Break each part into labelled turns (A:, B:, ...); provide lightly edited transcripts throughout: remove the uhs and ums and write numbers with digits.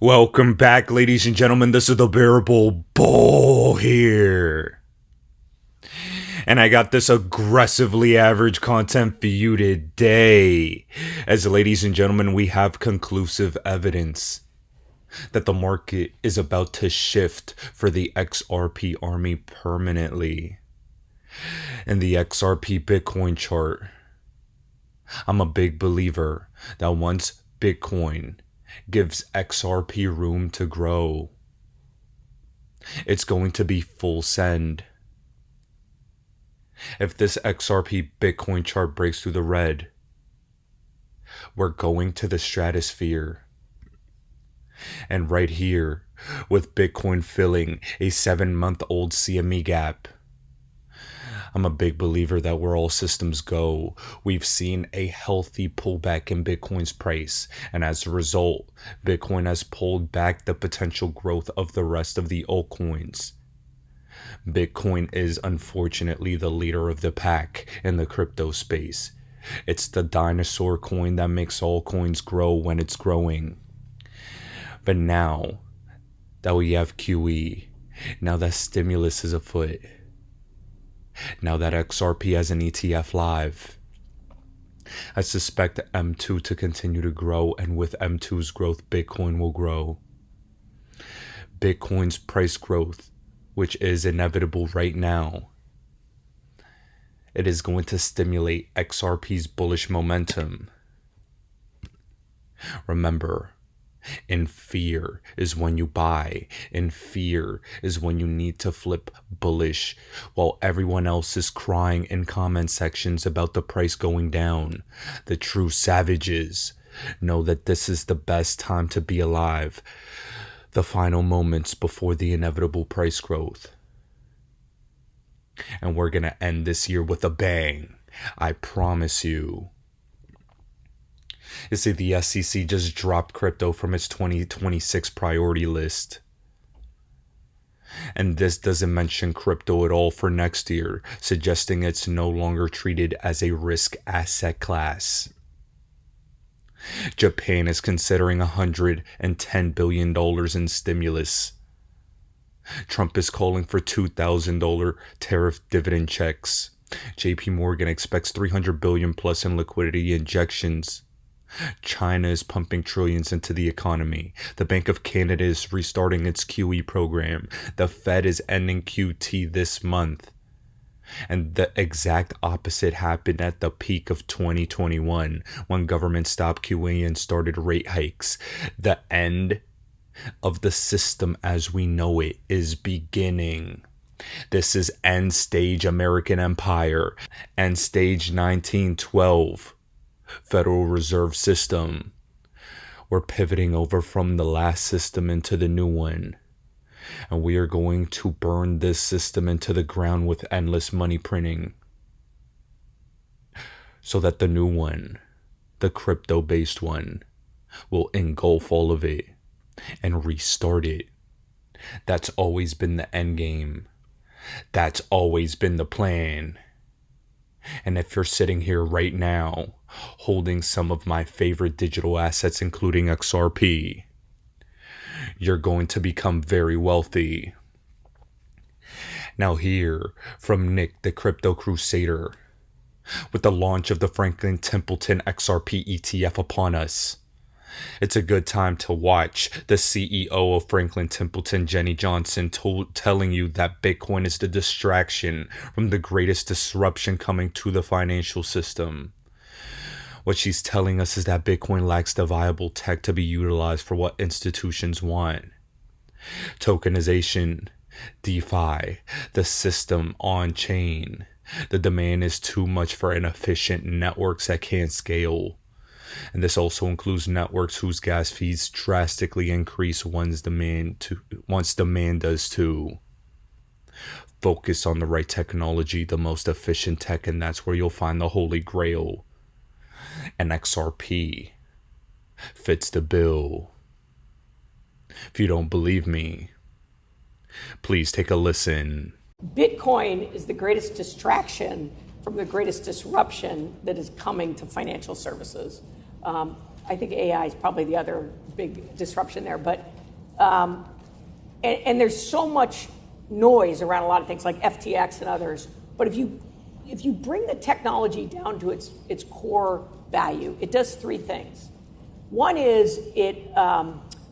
A: Welcome back, ladies and gentlemen. This is the Bearable Bull here. And I got this aggressively average content for you today. As ladies and gentlemen, we have conclusive evidence that the market is about to shift for the XRP army permanently. In the XRP Bitcoin chart, I'm a big believer that once Bitcoin gives XRP room to grow, it's going to be full send. If this XRP Bitcoin chart breaks through the red, we're going to the stratosphere. And right here, with Bitcoin filling a 7-month-old CME gap, I'm a big believer that where all systems go, we've seen a healthy pullback in Bitcoin's price. And as a result, Bitcoin has pulled back the potential growth of the rest of the altcoins. Bitcoin is unfortunately the leader of the pack in the crypto space. It's the dinosaur coin that makes all coins grow when it's growing. But now that we have QE, now that stimulus is afoot, now that XRP has an ETF live, I suspect M2 to continue to grow, and with M2's growth, Bitcoin will grow. Bitcoin's price growth, which is inevitable right now, it is going to stimulate XRP's bullish momentum. Remember, in fear is when you buy. In fear is when you need to flip bullish, while everyone else is crying in comment sections about the price going down. The true savages know that this is the best time to be alive. The final moments before the inevitable price growth. And we're going to end this year with a bang. I promise you. You see, the SEC just dropped crypto from its 2026 priority list. And this doesn't mention crypto at all for next year, suggesting it's no longer treated as a risk asset class. Japan is considering $110 billion in stimulus. Trump is calling for $2,000 tariff dividend checks. JP Morgan expects $300 billion plus in liquidity injections. China is pumping trillions into the economy. The Bank of Canada is restarting its QE program. The Fed is ending QT this month. And the exact opposite happened at the peak of 2021 when government stopped QE and started rate hikes. The end of the system as we know it is beginning. This is end stage American Empire, end stage 1912. Federal Reserve System. We're pivoting over from the last system into the new one. And we are going to burn this system into the ground with endless money printing. So that the new one, the crypto-based one, will engulf all of it and restart it. That's always been the end game. That's always been the plan. And if you're sitting here right now, holding some of my favorite digital assets, including XRP, you're going to become very wealthy. Now hear from Nick, the Crypto Crusader, with the launch of the Franklin Templeton XRP ETF upon us. It's a good time to watch the CEO of Franklin Templeton, Jenny Johnson, telling you that Bitcoin is the distraction from the greatest disruption coming to the financial system. What she's telling us is that Bitcoin lacks the viable tech to be utilized for what institutions want. Tokenization, DeFi, the system on-chain. The demand is too much for inefficient networks that can't scale. And this also includes networks whose gas fees drastically increase once demand does too. Focus on the right technology, the most efficient tech, and that's where you'll find the holy grail. And XRP fits the bill. If you don't believe me, please take a listen.
B: Bitcoin is the greatest distraction from the greatest disruption that is coming to financial services. I think AI is probably the other big disruption there. But and there's so much noise around a lot of things like FTX and others. But if you bring the technology down to its core value, it does three things. One is it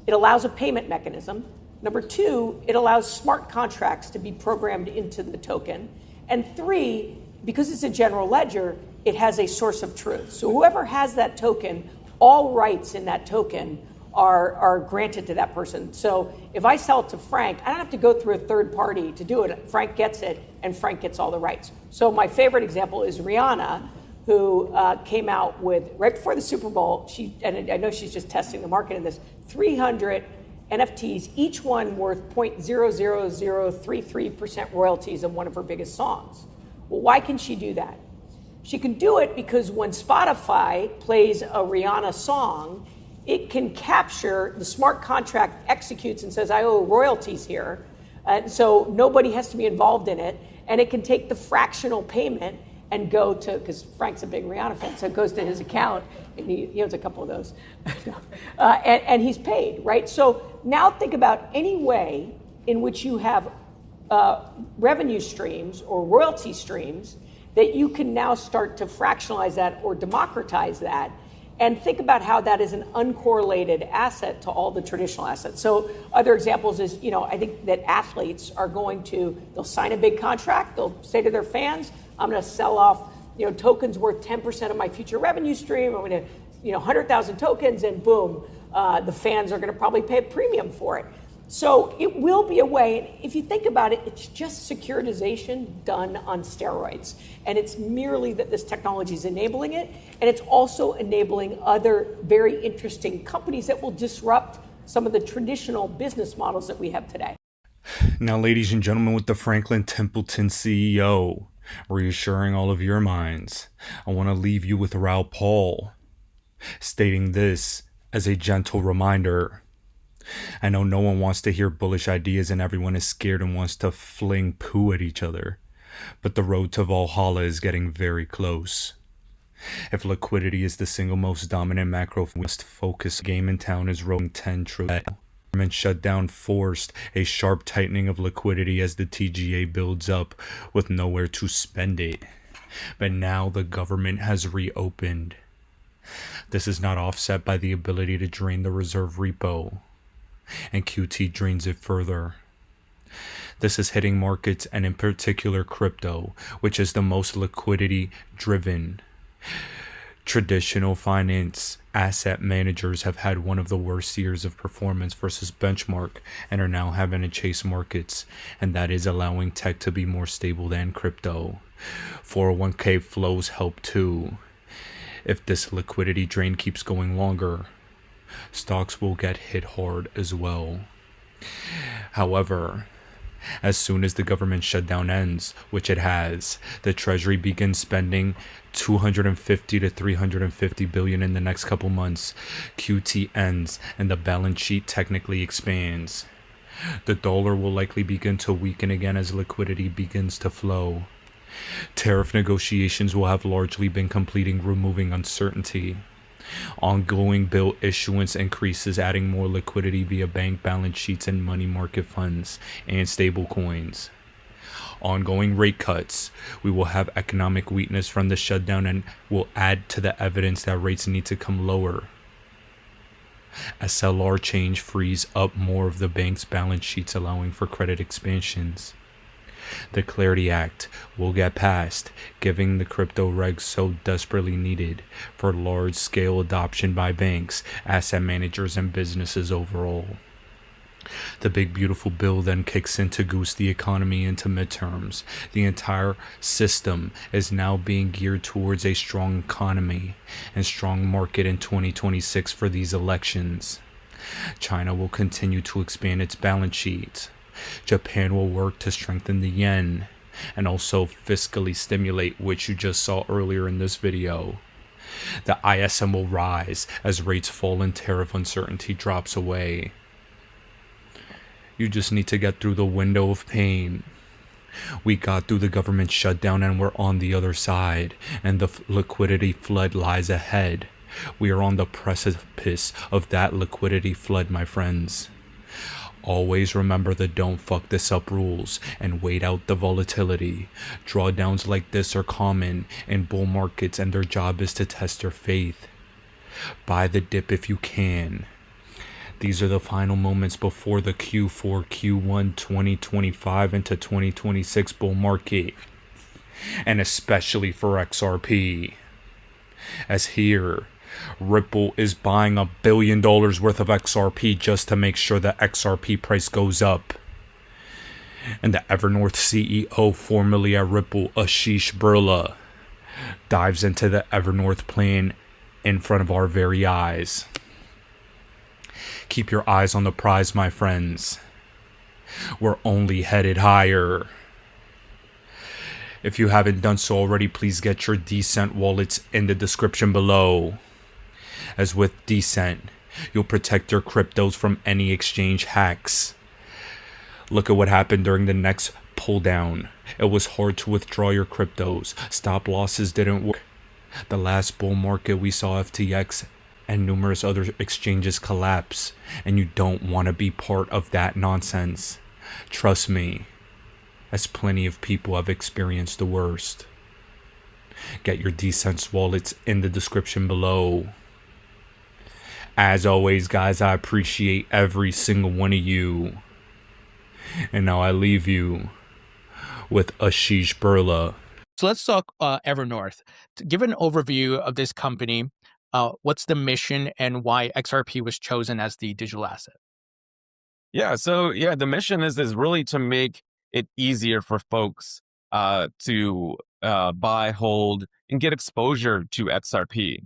B: allows a payment mechanism. Number two, it allows smart contracts to be programmed into the token. And three, because it's a general ledger, it has a source of truth. So whoever has that token, all rights in that token are granted to that person. So if I sell it to Frank, I don't have to go through a third party to do it. Frank gets it, and Frank gets all the rights. So my favorite example is Rihanna, who came out with, right before the Super Bowl, and I know she's just testing the market in this, 300 NFTs, each one worth 0.00033% royalties on one of her biggest songs. Well, why can she do that? She can do it because when Spotify plays a Rihanna song, it can capture, the smart contract executes and says, I owe royalties here. And so nobody has to be involved in it. And it can take the fractional payment and go to, because Frank's a big Rihanna fan, so it goes to his account, and he owns a couple of those, and he's paid, right? So now think about any way in which you have revenue streams or royalty streams that you can now start to fractionalize that or democratize that, and think about how that is an uncorrelated asset to all the traditional assets. So other examples is, I think that athletes are they'll sign a big contract, they'll say to their fans, I'm going to sell off, tokens worth 10% of my future revenue stream. I'm going to, 100,000 tokens, and boom, the fans are going to probably pay a premium for it. So it will be a way, and if you think about it, it's just securitization done on steroids. And it's merely that this technology is enabling it, and it's also enabling other very interesting companies that will disrupt some of the traditional business models that we have today.
A: Now, ladies and gentlemen, with the Franklin Templeton CEO reassuring all of your minds, I want to leave you with Raoul Pal stating this as a gentle reminder. I know no one wants to hear bullish ideas and everyone is scared and wants to fling poo at each other, but the road to Valhalla is getting very close. If liquidity is the single most dominant macro focus game in town is rolling 10 trillion. Government shutdown forced a sharp tightening of liquidity as the TGA builds up with nowhere to spend it. But now the government has reopened. This is not offset by the ability to drain the reserve repo, and QT drains it further. This is hitting markets, and in particular crypto, which is the most liquidity driven. Traditional finance asset managers have had one of the worst years of performance versus benchmark and are now having to chase markets, and that is allowing tech to be more stable than crypto. 401k flows help too. If this liquidity drain keeps going longer, stocks will get hit hard as well. However, as soon as the government shutdown ends, which it has, the Treasury begins spending $250 to $350 billion in the next couple months. QT ends and the balance sheet technically expands. The dollar will likely begin to weaken again as liquidity begins to flow. Tariff negotiations will have largely been completing, removing uncertainty. Ongoing bill issuance increases, adding more liquidity via bank balance sheets and money market funds and stable coins. Ongoing rate cuts. We will have economic weakness from the shutdown and will add to the evidence that rates need to come lower. SLR change frees up more of the bank's balance sheets, allowing for credit expansions. The Clarity Act will get passed, giving the crypto regs so desperately needed for large-scale adoption by banks, asset managers, and businesses overall. The big beautiful bill then kicks in to goose the economy into midterms. The entire system is now being geared towards a strong economy and strong market in 2026 for these elections. China will continue to expand its balance sheet. Japan will work to strengthen the yen and also fiscally stimulate, which you just saw earlier in this video. The ISM will rise as rates fall and tariff uncertainty drops away. You just need to get through the window of pain. We got through the government shutdown and we're on the other side, and the liquidity flood lies ahead. We are on the precipice of that liquidity flood, my friends. Always remember the don't fuck this up rules and wait out the volatility. Drawdowns like this are common in bull markets, and their job is to test your faith. Buy the dip if you can. These are the final moments before the Q4, Q1 2025 into 2026 bull market, and especially for XRP. As here, Ripple is buying $1 billion worth of XRP just to make sure the XRP price goes up. And the Evernorth CEO, formerly at Ripple, Ashish Birla, dives into the Evernorth plan in front of our very eyes. Keep your eyes on the prize, my friends. We're only headed higher. If you haven't done so already, please get your Decent wallets in the description below. As with Decent, you'll protect your cryptos from any exchange hacks. Look at what happened during the next pull down. It was hard to withdraw your cryptos. Stop losses didn't work. The last bull market, we saw FTX and numerous other exchanges collapse, and you don't want to be part of that nonsense. Trust me, as plenty of people have experienced the worst. Get your Decent wallets in the description below. As always, guys, I appreciate every single one of you. And now I leave you with Ashish Birla.
C: So let's talk Evernorth. To give an overview of this company, what's the mission and why XRP was chosen as the digital asset?
D: Yeah, so the mission is really to make it easier for folks to buy, hold, and get exposure to XRP.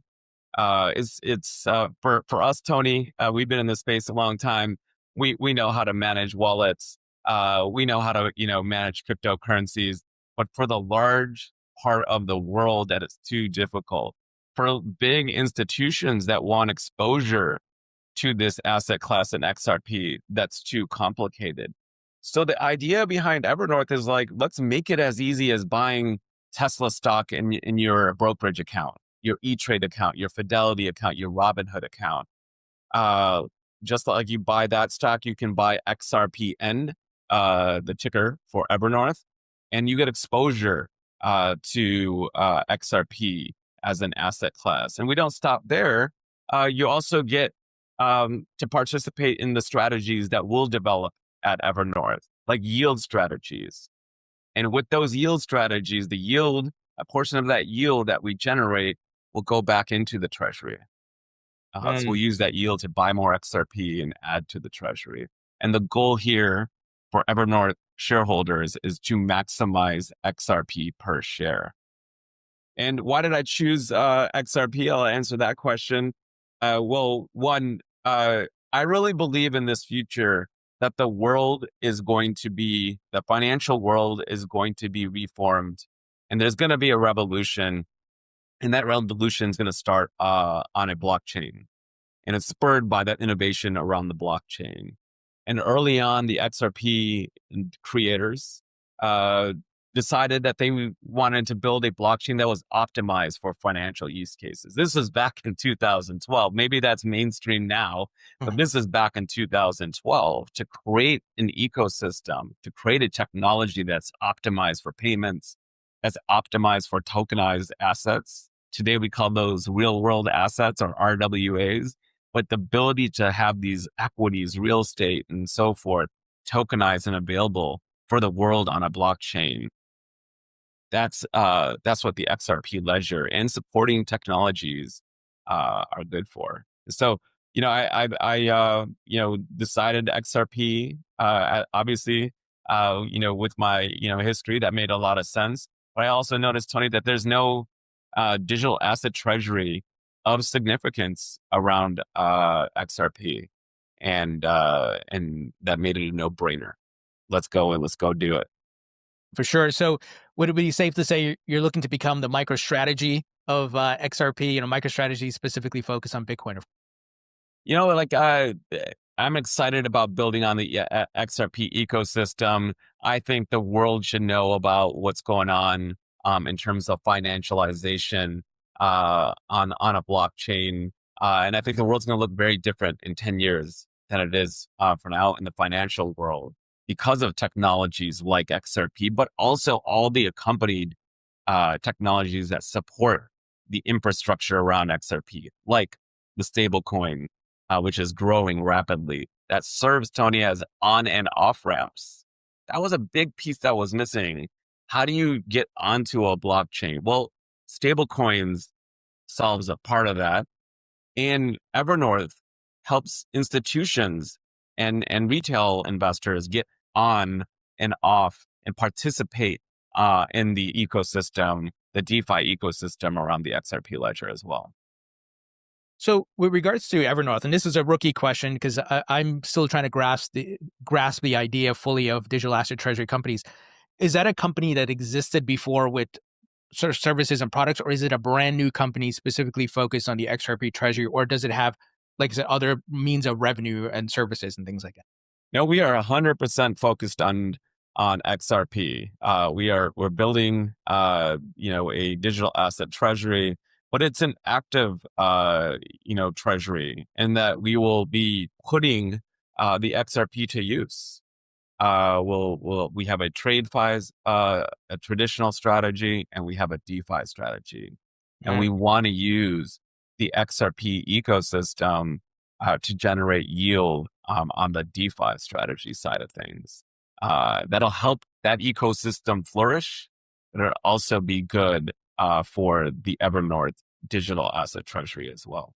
D: It's for us, Tony. We've been in this space a long time. We know how to manage wallets. We know how to manage cryptocurrencies. But for the large part of the world, that it's too difficult. For big institutions that want exposure to this asset class in XRP, that's too complicated. So the idea behind Evernorth is like, let's make it as easy as buying Tesla stock in your brokerage account, your E-Trade account, your Fidelity account, your Robinhood account. Just like you buy that stock, you can buy XRPN, the ticker for Evernorth, and you get exposure to XRP as an asset class. And we don't stop there. You also get to participate in the strategies that we'll develop at Evernorth, like yield strategies. And with those yield strategies, a portion of that yield that we generate will go back into the treasury. So we'll use that yield to buy more XRP and add to the treasury. And the goal here for Evernorth shareholders is to maximize XRP per share. And why did I choose XRP? I'll answer that question. Well, one, I really believe in this future that the financial world is going to be reformed, and there's going to be a revolution, and that revolution is going to start on a blockchain, and it's spurred by that innovation around the blockchain. And early on, the XRP creators decided that they wanted to build a blockchain that was optimized for financial use cases. This was back in 2012. Maybe that's mainstream now, but this is back in 2012 to create an ecosystem, to create a technology that's optimized for payments, that's optimized for tokenized assets. Today, we call those real world assets or RWAs, but the ability to have these equities, real estate, and so forth, tokenized and available for the world on a blockchain. That's what the XRP ledger and supporting technologies are good for. So, I decided XRP, obviously, with my, history, that made a lot of sense. But I also noticed, Tony, that there's no digital asset treasury of significance around XRP, and that made it a no-brainer. Let's go do it.
C: For sure. So would it be safe to say you're looking to become the MicroStrategy of XRP, MicroStrategy specifically focused on Bitcoin?
D: I'm excited about building on the XRP ecosystem. I think the world should know about what's going on in terms of financialization on a blockchain. And I think the world's going to look very different in 10 years than it is for now in the financial world because of technologies like XRP, but also all the accompanied technologies that support the infrastructure around XRP, like the stablecoin, which is growing rapidly, that serves, Tony, as on and off ramps. That was a big piece that was missing. How do you get onto a blockchain? Well, stablecoins solves a part of that. And Evernorth helps institutions and retail investors get on and off and participate in the ecosystem, the DeFi ecosystem around the XRP ledger as well.
C: So with regards to Evernorth, and this is a rookie question because I'm still trying to grasp the idea fully of digital asset treasury companies. Is that a company that existed before with sort of services and products, or is it a brand new company specifically focused on the XRP treasury, or does it have, like I said, other means of revenue and services and things like that?
D: No, we are 100% focused on XRP. We're building a digital asset treasury, but it's an active treasury, and that we will be putting the XRP to use. We have a a traditional strategy, and we have a DeFi strategy, and we want to use the XRP ecosystem to generate yield on the DeFi strategy side of things. That'll help that ecosystem flourish, but it'll also be good for the Evernorth digital asset treasury as well.